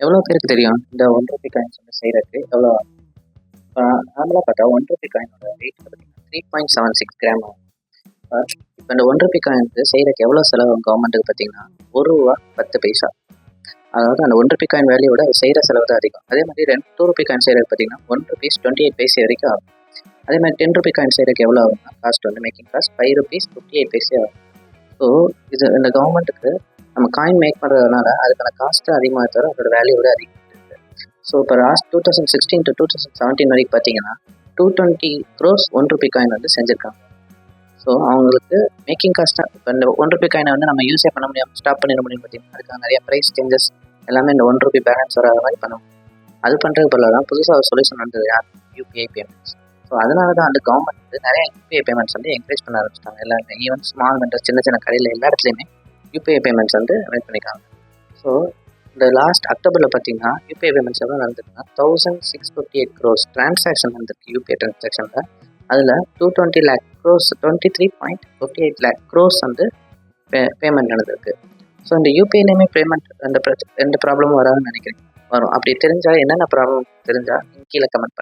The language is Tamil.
எவ்வளோ பேருக்கு தெரியும் இந்த ₹1 காயின்ஸ் வந்து செய்கிறதுக்கு எவ்வளோ ஆகும்? இப்போ நார்மலாக பார்த்தா ₹1 காயினோட வெயிட் பார்த்தீங்கன்னா 3.76 கிராம் ஆகும். இப்போ இந்த ₹1 காயின் வந்து செய்கிறதுக்கு எவ்வளோ செலவு கவர்மெண்ட்டுக்கு பார்த்தீங்கன்னா ₹1.10. அதாவது அந்த ₹1 காயின் வேல்யூவோட செய்கிற செலவு தான் அதிகம். அதே மாதிரி ₹2 காயின் செய்கிறதுக்கு பார்த்தீங்கன்னா ₹1.28 வரைக்கும் ஆகும். அதே மாதிரி ₹10 காயின் செய்கிறதுக்கு எவ்வளோ ஆகும்னா காஸ்ட் வந்து மேக்கிங் காஸ்ட் ₹5.58 ஆகும். ஸோ இது இந்த கவர்மெண்ட்டுக்கு நம்ம காயின் மேக் பண்ணுறதுனால அதுக்கான காஸ்ட்டு அதிகமாக தவிர அதோட வேல்யூவோட அதிகமாக இருக்குது. ஸோ இப்போ லாஸ்ட் 2016 to 2017 வரைக்கும் பார்த்தீங்கன்னா 220 crores ₹1 காயின் வந்து செஞ்சுருக்காங்க. ஸோ அவங்களுக்கு மேக்கிங் காஸ்ட்டாக இப்போ இந்த ₹1 காயினை வந்து நம்ம யூஸே பண்ண முடியாமல் ஸ்டாப் பண்ணிட முடியும் பார்த்தீங்கன்னா அதுக்கான நிறைய ப்ரைஸ் சேஞ்சஸ் எல்லாமே இந்த ₹1 பேலன்ஸ் வராத மாதிரி பண்ணணும். அது பண்ணுறதுக்கு பதிலாக தான் புதுசாக ஒரு சொல்யூஷன் வந்தது யூபிஐ பேமெண்ட்ஸ். ஸோ அதனால தான் அந்த கவர்மெண்ட் வந்து நிறைய யூபிஐ பேமெண்ட்ஸ் வந்து என்கரேஜ் பண்ண ஆரம்பிச்சிட்டாங்க. எல்லாருமே ஈவன் ஸ்மால் வெண்டர்ஸ் சின்ன சின்ன கடையில் எல்லா இடத்துலையுமே யூபிஐ பேமெண்ட்ஸ் வந்து மேட் பண்ணிக்காங்க. ஸோ இந்த லாஸ்ட் அக்டோபரில் பார்த்தீங்கன்னா யூபிஐ பேமெண்ட்ஸ் எவ்வளோ நடந்திருக்குன்னா 1658 crores டிரான்சாக்ஷன் நடந்திருக்கு யூபிஐ டிரான்சாக்ஷனில். அதில் 220 lakh crores 23.58 lakh crores வந்து பேமெண்ட் நடந்திருக்கு. ஸோ இந்த யூபிஐலையுமே பேமெண்ட் எந்த ப்ராப்ளமும் வராதுன்னு நினைக்கிறேன். வரும். அப்படி தெரிஞ்சால் என்னென்ன ப்ராப்ளம் தெரிஞ்சால் கீழே கமெண்ட் பண்ணுங்க.